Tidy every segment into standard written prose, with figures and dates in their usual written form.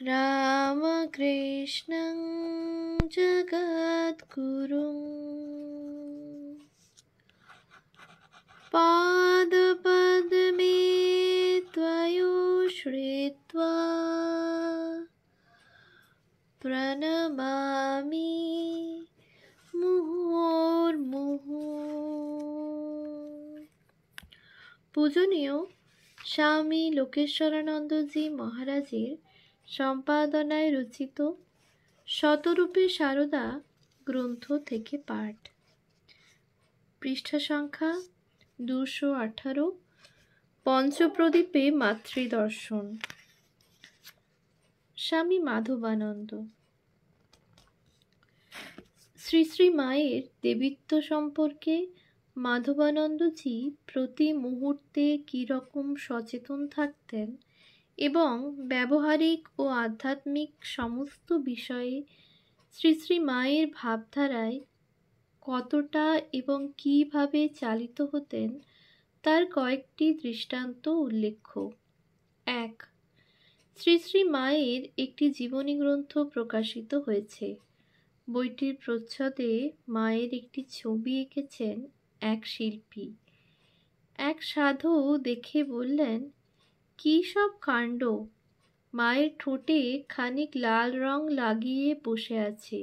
রামকৃষ্ণং জগদ্গুরুং পাদপদ্মে ত্বয়োশ্রিত্বা প্রণমামি মুহুর্মুহু। পূজনীয় স্বামী লোকেশ্বরানন্দজি মহারাজের সম্পাদনায় রচিত শতরূপে সারদা গ্রন্থ থেকে পাঠ। পৃষ্ঠা সংখ্যা 218। পঞ্চপ্রদীপে মাতৃদর্শন। স্বামী মাধবানন্দ। শ্রী শ্রী মায়ের দেবীত্ব সম্পর্কে মাধবানন্দজি প্রতি মুহূর্তে কীরকম সচেতন থাকতেন এবং ব্যবহারিক ও আধ্যাত্মিক সমস্ত বিষয়ে শ্রী শ্রী মায়ের ভাবধারায় কতটা এবং কীভাবে চালিত হতেন তার কয়েকটি দৃষ্টান্ত উল্লেখ্য। 1. শ্রী শ্রী মায়ের একটি জীবনী গ্রন্থ প্রকাশিত হয়েছে। বইটির প্রচ্ছদে মায়ের একটি ছবি এঁকেছেন এক শিল্পী। এক সাধু দেখে বললেন, কী সব কাণ্ড! মায়ের ঠোঁটে খানিক লাল রং লাগিয়ে বসে আছে।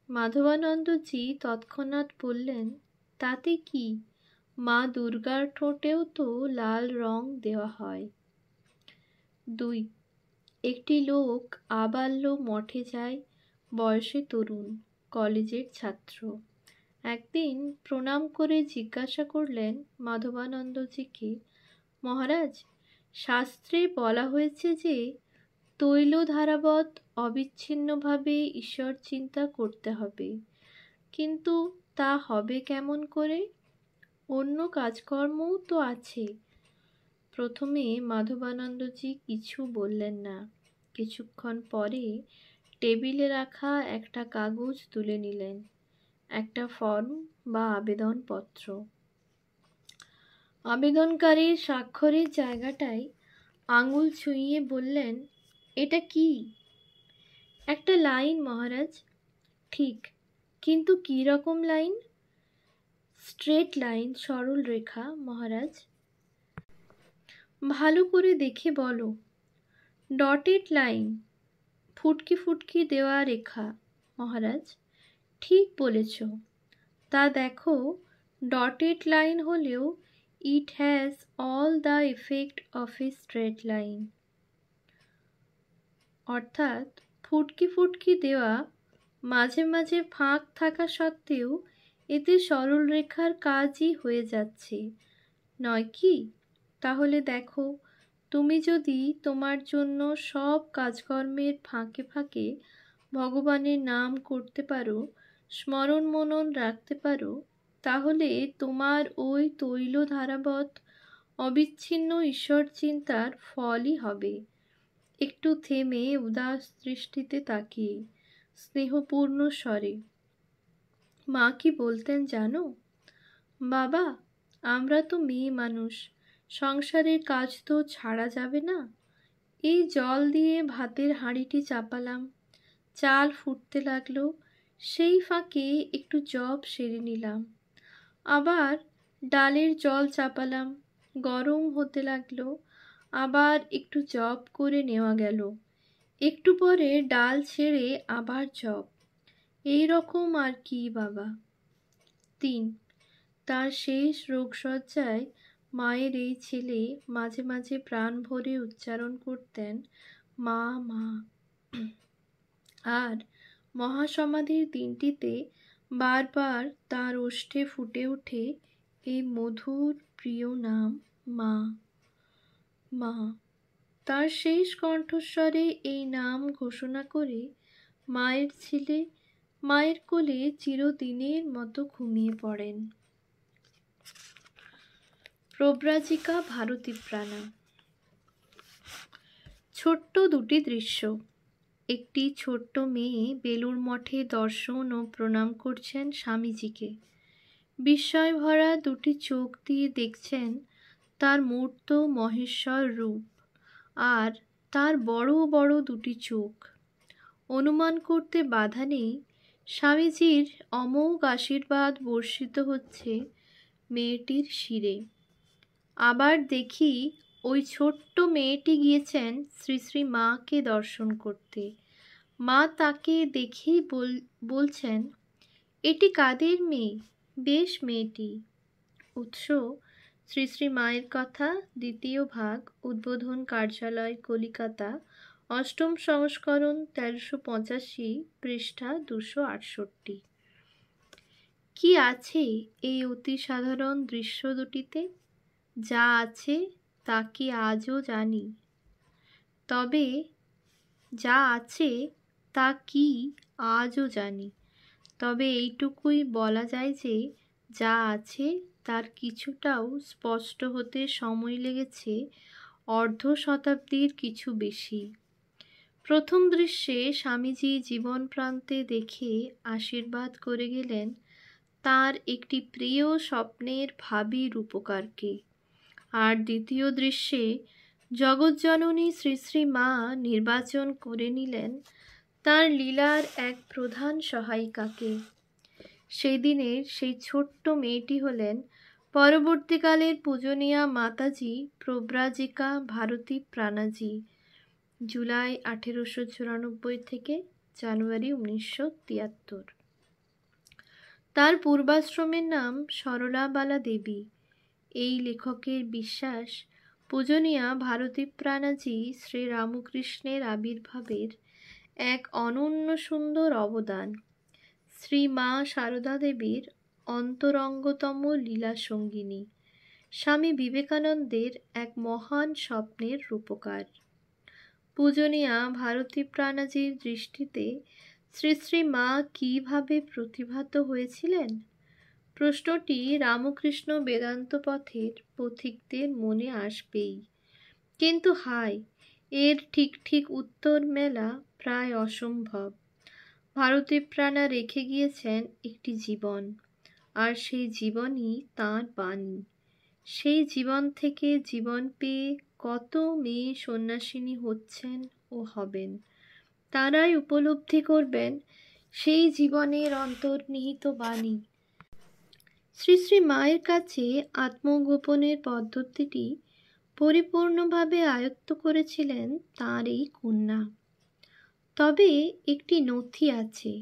মাধবানন্দজি তৎক্ষণাৎ বললেন, তাতে কি, মা দুর্গার ঠোঁটেও তো লাল রং দেওয়া হয়। 2. একটি লোক আবাল্য মঠে যায়, বয়সে তরুণ, কলেজের ছাত্র। একদিন প্রণাম করে জিজ্ঞাসা করলেন মাধবানন্দজিকে, মহারাজ, শাস্ত্রে বলা হয়েছে যে তৈলধারাবৎ অবিচ্ছিন্নভাবে ঈশ্বর চিন্তা করতে হবে, কিন্তু তা হবে কেমন করে? অন্য কাজকর্মও তো আছে। প্রথমে মাধবানন্দজি কিছু বললেন না। কিছুক্ষণ পরে টেবিলে রাখা একটা কাগজ তুলে নিলেন, একটা ফর্ম বা আবেদনপত্র। আবেদনকারীর স্বাক্ষরের জায়গাটায় আঙুল ছুঁয়ে বললেন, এটা কি? একটা লাইন মহারাজ। ঠিক, কিন্তু কী রকম লাইন? স্ট্রেট লাইন, সরল রেখা মহারাজ। ভালো করে দেখে বলো। ডটেড লাইন, ফুটকি ফুটকি দেওয়া রেখা মহারাজ। ঠিক বলেছ। তা দেখো, ডটেড লাইন হলেও it has all the effect of A straight line. অর্থাৎ ফুটকি ফুটকি দেওয়া, মাঝে মাঝে ফাঁক থাকা সত্ত্বেও এতে সরল রেখার কাজই হয়ে যাচ্ছে, নয় কি? তাহলে দেখো, তুমি যদি তোমার জন্য সব কাজকর্মের ফাঁকে ফাঁকে ভগবানের নাম করতে পারো, স্মরণ মনন রাখতে পারো, তাহলে তোমার ওই তৈলধারাবৎ অবিচ্ছিন্ন ঈশ্বর চিন্তার ফলই হবে। একটু থেমে উদাস দৃষ্টিতে তাকিয়ে স্নেহপূর্ণ স্বরে মা কি বলতেন জানো? বাবা, আমরা তো মেয়ে মানুষ, সংসারের কাজ তো ছাড়া যাবে না। এই জল দিয়ে ভাতের হাঁড়িটি চাপালাম, চাল ফুটতে লাগলো, সেই ফাঁকে একটু জব সেরে নিলাম। আবার ডালের জল চাপালাম, গরম হতে লাগলো, আবার একটু জব করে নেওয়া গেল। একটু পরে ডাল ছেড়ে আবার জব। এই রকম আর কি বাবা। 3. তার শেষ রোগশয্যায় মায়ের এই ছেলে মাঝে মাঝে প্রাণ ভরে উচ্চারণ করতেন, মা মা। আর মহাসমাধির দিনটিতে বারবার তার ওষ্ঠে ফুটে ওঠে এই মধুর প্রিয় নাম, মা মা। তার শেষ কণ্ঠস্বরে এই নাম ঘোষণা করে মায়ের ছেলে মায়ের কোলে চিরদিনের মতো ঘুমিয়ে পড়েন। প্রব্রাজিকা ভারতী প্রাণা। ছোট্ট দুটি দৃশ্য। একটি ছোট্ট মেয়ে বেলুড় মঠে দর্শন ও প্রণাম করছেন স্বামীজিকে। বিস্ময় ভরা দুটি চোখ দিয়ে দেখছেন তার মূর্ত মহেশ্বর রূপ। আর তার বড় বড় দুটি চোখ। অনুমান করতে বাধা নেই, স্বামীজির অমোঘ আশীর্বাদ বর্ষিত হচ্ছে মেয়েটির শিরে। আবার দেখি ওই ছোট্ট মেয়েটি গিয়েছেন শ্রী শ্রী মাকে দর্শন করতে। মা তাকে দেখেই বলছেন, এটি কাদের মেয়ে? বেশ মেয়েটি। উৎস: শ্রী শ্রী মায়ের কথা, দ্বিতীয় ভাগ, উদ্বোধন কার্যালয়, কলিকাতা, ৮ম সংস্করণ, ১৩৮৫, পৃষ্ঠা ২৬৮। কি আছে এই অতি সাধারণ দৃশ্য দুটিতে? যা আছে তা কি আজও জানি? তবে যা আছে তা কি আজও জানি? তবে এইটুকুই বলা যায় যে যা আছে তার কিছুটাও স্পষ্ট হতে সময় লেগেছে অর্ধ শতাব্দীর কিছু বেশি। প্রথম দৃশ্যে স্বামীজি জীবন প্রান্তে দেখে আশীর্বাদ করে গেলেন তার একটি প্রিয় স্বপ্নের ভাবী রূপকারকে। আর দ্বিতীয় দৃশ্যে জগজ্জননী শ্রী শ্রী মা নির্বাচন করে নিলেন তার লীলার এক প্রধান সহায়িকাকে। সেই দিনের সেই ছোট্ট মেয়েটি হলেন পরবর্তীকালের পূজনীয়া মাতাজি প্রব্রাজিকা ভারতী প্রাণাজি, জুলাই 1894 থেকে জানুয়ারি 1973। তার পূর্বাশ্রমের নাম সরলাবালা দেবী। এই লেখকের বিশ্বাস পূজনীয়া ভারতী প্রাণাজি শ্রী রামকৃষ্ণের আবির্ভাবের এক অনন্য সুন্দর অবদান, শ্রী মা সারদা দেবীর অন্তরঙ্গতম লীলা সঙ্গিনী, স্বামী বিবেকানন্দের এক মহান স্বপ্নের রূপকার। পূজনীয়া ভারতী প্রাণাজির দৃষ্টিতে শ্রী শ্রী মা কীভাবে প্রতিভাত হয়েছিলেন? প্রশ্নটি রামকৃষ্ণ বেদান্ত পথের পথিকদের মনে আসবেই, কিন্তু হায়, এর ঠিক উত্তর মেলা প্রায় অসম্ভব। ভারতী প্রাণা রেখে গিয়েছেন একটি জীবন, আর সেই জীবনই তাঁর বাণী। সেই জীবন থেকে জীবন পেয়ে কত মেয়ে সন্ন্যাসিনী হচ্ছেন ও হবেন। তারাই উপলব্ধি করবেন সেই জীবনের অন্তর্নিহিত বাণী। শ্রী শ্রী মায়ের কাছে আত্মগোপনের পদ্ধতিটি পরিপূর্ণভাবে আয়ত্ত করেছিলেন তাঁর এই কন্যা। তবে একটি নথি আছে,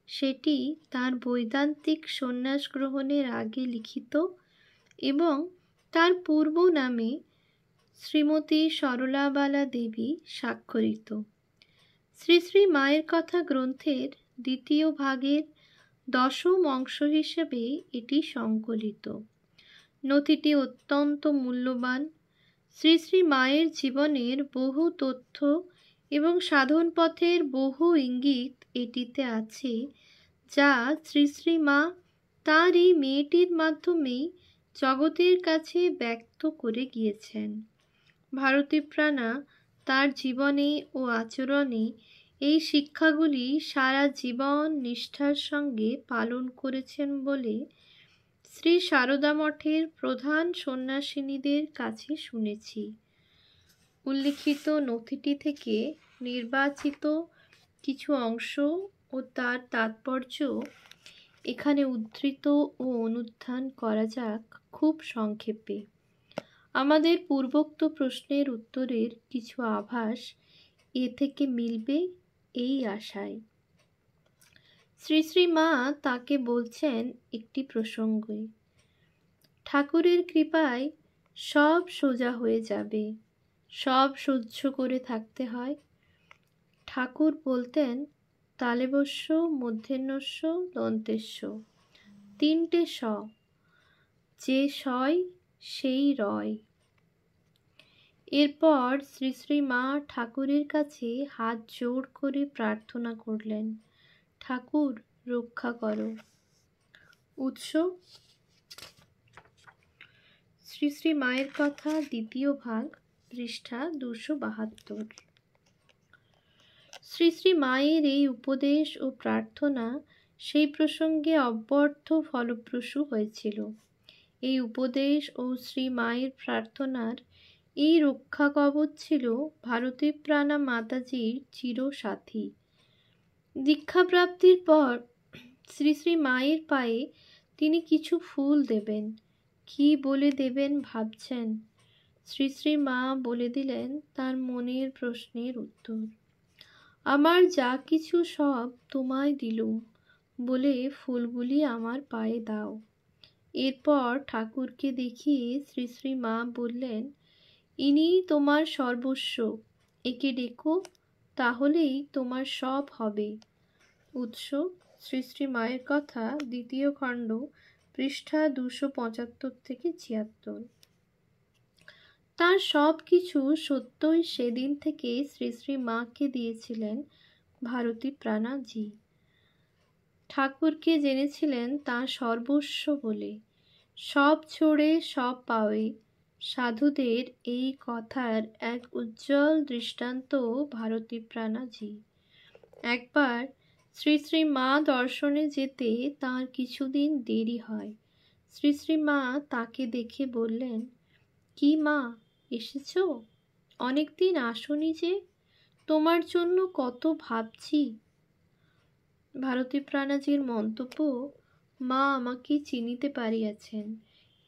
সেটি তার বৈদান্তিক সন্ন্যাস গ্রহণের আগে লিখিত এবং তার পূর্ব নামে শ্রীমতী সরলাবালা দেবী স্বাক্ষরিত। শ্রী শ্রী মায়ের কথা গ্রন্থের দ্বিতীয় ভাগের 10ম অংশ হিসেবে এটি সংকলিত। নথিটি অত্যন্ত মূল্যবান। শ্রী শ্রী মায়ের জীবনের বহু তথ্য এবং সাধন পথের বহু ইঙ্গিত এটিতে আছে, যা শ্রী শ্রী মা তাঁর এই মেয়েটির মাধ্যমেই জগতের কাছে ব্যক্ত করে গিয়েছেন। ভারতী প্রাণা তার জীবনে ও আচরণে এই শিক্ষাগুলি সারা জীবন নিষ্ঠার সঙ্গে পালন করেছেন বলে শ্রী সারদা মঠের প্রধান সন্ন্যাসিনীদের কাছে শুনেছি। উল্লিখিত নথিটি থেকে নির্বাচিত কিছু অংশ ও তার তাৎপর্য এখানে উদ্ধৃত ও অনুধ্যান করা যাক খুব সংক্ষেপে। আমাদের পূর্বোক্ত প্রশ্নের উত্তরের কিছু আভাস এ থেকে মিলবে এই আশায়। শ্রী শ্রী মা তাকে বলছেন একটি প্রসঙ্গে, ঠাকুরের কৃপায় সব সোজা হয়ে যাবে, সব সহ্য করে থাকতে হয়। ঠাকুর বলতেন তালেবস্য, মূর্ধন্যস্য, দন্তেস্য, 3টে স, যে সয় সেই রয়। এরপর শ্রী শ্রী মা ঠাকুরের কাছে হাত জোড় করে প্রার্থনা করলেন, ঠাকুর রক্ষা করো। উৎস: শ্রী শ্রী মায়ের কথা, দ্বিতীয় ভাগ, পৃষ্ঠা 272। শ্রী শ্রী মায়ের এই উপদেশ ও প্রার্থনা সেই প্রসঙ্গে অব্যর্থ ফলপ্রসূ হয়েছিল। এই উপদেশ ও শ্রী মায়ের প্রার্থনার এই রক্ষা কবচ ছিল ভারতী প্রাণা মাতাজির চিরসাথী। দীক্ষাপ্রাপ্তির পর শ্রী শ্রী মায়ের পায়ে তিনি কিছু ফুল দেবেন। কি বলে দেবেন ভাবছেন? শ্রী শ্রী মা বলে দিলেন তার মনের প্রশ্নের উত্তর। আমার যা কিছু সব তোমায় দিলুম, বলে ফুলগুলি আমার পায়ে দাও। এরপর ঠাকুরকে দেখিয়ে শ্রী শ্রী মা বললেন, ইনি তোমার সর্বস্ব, একে ডেকো, তাহলেই তোমার সব হবে। উৎস শ্রী শ্রী মায়ের কথা, দ্বিতীয় খণ্ড, পৃষ্ঠা 275 থেকে 76। তার সব কিছু সত্যই সেদিন থেকে শ্রী শ্রী মাকে দিয়েছিলেন ভারতী প্রাণাজি। ঠাকুরকে জেনেছিলেন তার সর্বস্ব বলে। সব ছোড়ে সব পাওয়ে, সাধুদের এই কথার এক উজ্জ্বল দৃষ্টান্ত ভারতী প্রাণাজি। একবার শ্রী শ্রী মা দর্শনে যেতে তাঁর কিছুদিন দেরি হয়। শ্রী শ্রী মা তাকে দেখে বললেন, কি মা, এসেছ? অনেকদিন আসনি যে, তোমার জন্য কত ভাবছি। ভারতী প্রাণাজির মন্তব্য, মা আমাকে চিনিতে পারিয়াছেন,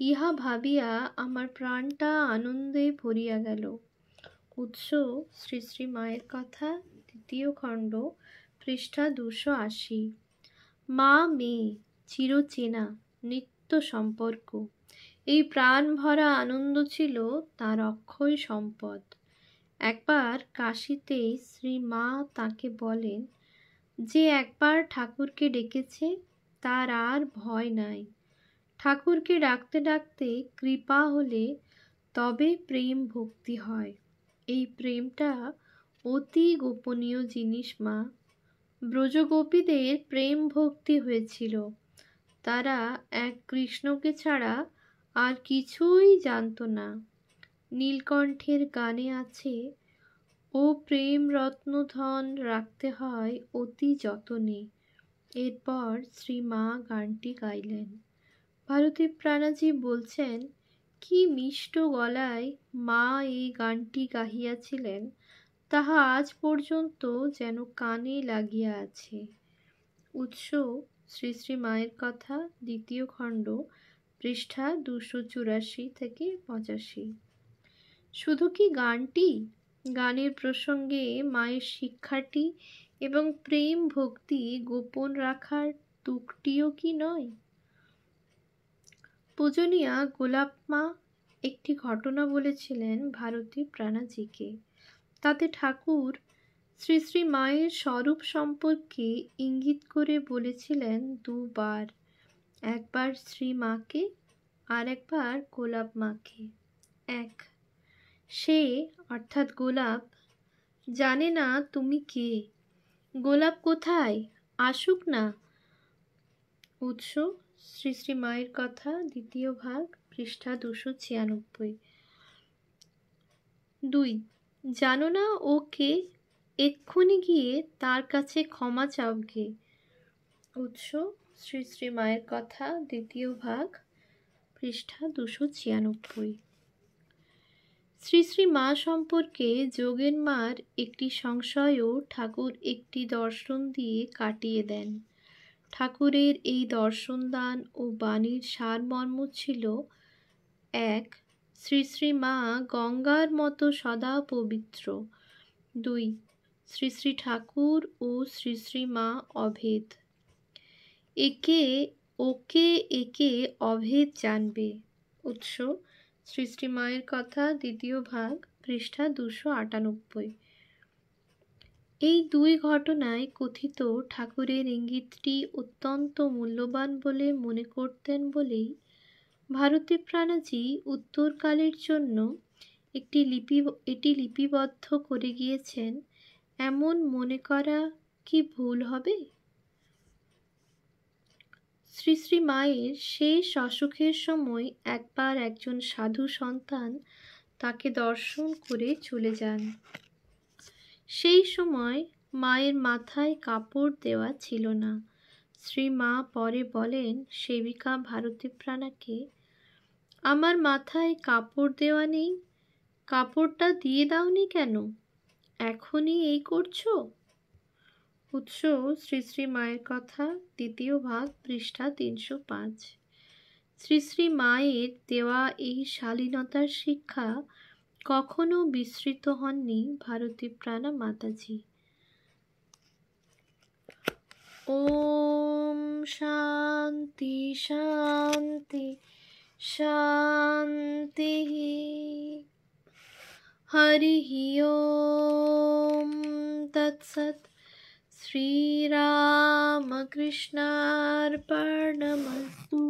ইহা ভাবিয়া আমার প্রাণটা আনন্দে ভরিয়া গেল। উৎস শ্রী শ্রী মায়ের কথা, দ্বিতীয় খণ্ড, পৃষ্ঠা 280। মা মেয়ে চিরচেনা, নিত্য সম্পর্ক, এই প্রাণ ভরা আনন্দ ছিল তার অক্ষয় সম্পদ। একবার কাশীতে শ্রী মা তাকে বলেন, যে একবার ঠাকুরকে ডেকেছে তার আর ভয় নাই। ঠাকুরকে ডাকতে ডাকতে কৃপা হলে তবে প্রেম ভক্তি হয়। এই প্রেমটা অতি গোপনীয় জিনিস মা। ব্রজগোপীদের প্রেম ভক্তি হয়েছিল, তারা এক কৃষ্ণকে ছাড়া আর কিছুই জানত না। নীলকণ্ঠের গানে আছে, ও প্রেম রত্নধন রাখতে হয় অতি যতনে। এরপর শ্রী মা গানটি গাইলেন। ভারতী প্রাণাজি বলছেন, কি মিষ্ট গলায় মা এই গানটি গাহিয়াছিলেন, তাহা আজ পর্যন্ত যেন কানে লাগিয়া আছে। উৎস শ্রী শ্রী মায়ের কথা, দ্বিতীয় খণ্ড, পৃষ্ঠা 284 থেকে 85। শুধু কি গানটি, গানের প্রসঙ্গে মায়ের শিক্ষাটি এবং প্রেম ভক্তি গোপন রাখার তুকটিও কি নয়? পূজনীয়া গোলাপ মা একটি ঘটনা বলেছিলেন ভারতী প্রাণাজিকে। তাতে ঠাকুর শ্রী শ্রী মায়ের স্বরূপ সম্পর্কে ইঙ্গিত করে বলেছিলেন দুবার, একবার শ্রী মাকে আর একবার গোলাপ মাকে। এক, সে অর্থাৎ গোলাপ জানে না তুমি কে। গোলাপ কোথায়, আসুক না। উৎস শ্রী শ্রী মায়ের কথা, দ্বিতীয় ভাগ, পৃষ্ঠা 296। 2, জানো না ও কে, এক্ষুনি গিয়ে তার কাছে ক্ষমা চাও গে। উৎস শ্রী শ্রী মায়ের কথা, দ্বিতীয় ভাগ, পৃষ্ঠা 296। শ্রী শ্রী মা সম্পর্কে যোগেন মার একটি সংশয়ও ঠাকুর একটি দর্শন দিয়ে কাটিয়ে দেন। ঠাকুরের এই দর্শনদান ও বাণীর সারমর্ম ছিল, এক, শ্রী শ্রী মা গঙ্গার মতো সদা পবিত্র। 2, শ্রী শ্রী ঠাকুর ও শ্রী শ্রী মা অভেদ। ওকে একে অভেদ জানবে। উৎস শ্রী শ্রী মায়ের কথা, দ্বিতীয় ভাগ, পৃষ্ঠা 298। এই দুই ঘটনায় কথিত ঠাকুরের ইঙ্গিতটি অত্যন্ত মূল্যবান বলে মনে করতেন বলেই ভারতী প্রাণাজি উত্তরকালের জন্য এটি লিপিবদ্ধ করে গিয়েছেন, এমন মনে করা কি ভুল হবে? শ্রী শ্রী মায়ের শেষ অসুখের সময় একবার একজন সাধু সন্তান তাকে দর্শন করে চলে যান। সেই সময় মায়ের মাথায় কাপড় দেওয়া ছিল না। শ্রী মা পরে বলেন সেবিকা ভারতী প্রাণাকে, আমার মাথায় কাপড় দেওয়া নেই, কাপড়টা দিয়ে দাওনি কেন? এখনই এই করছো? উৎস শ্রী শ্রী মায়ের কথা, দ্বিতীয় ভাগ, পৃষ্ঠা 305। শ্রী শ্রী মায়ের দেওয়া এই শালীনতার শিক্ষা কখনো বিস্মৃত হননি ভারতী প্রাণা মাতাজি। ওম শান্তি শান্তি শান্তি। হরি ওম তৎসৎ। শ্রীরামকৃষ্ণার্পণমস্তু।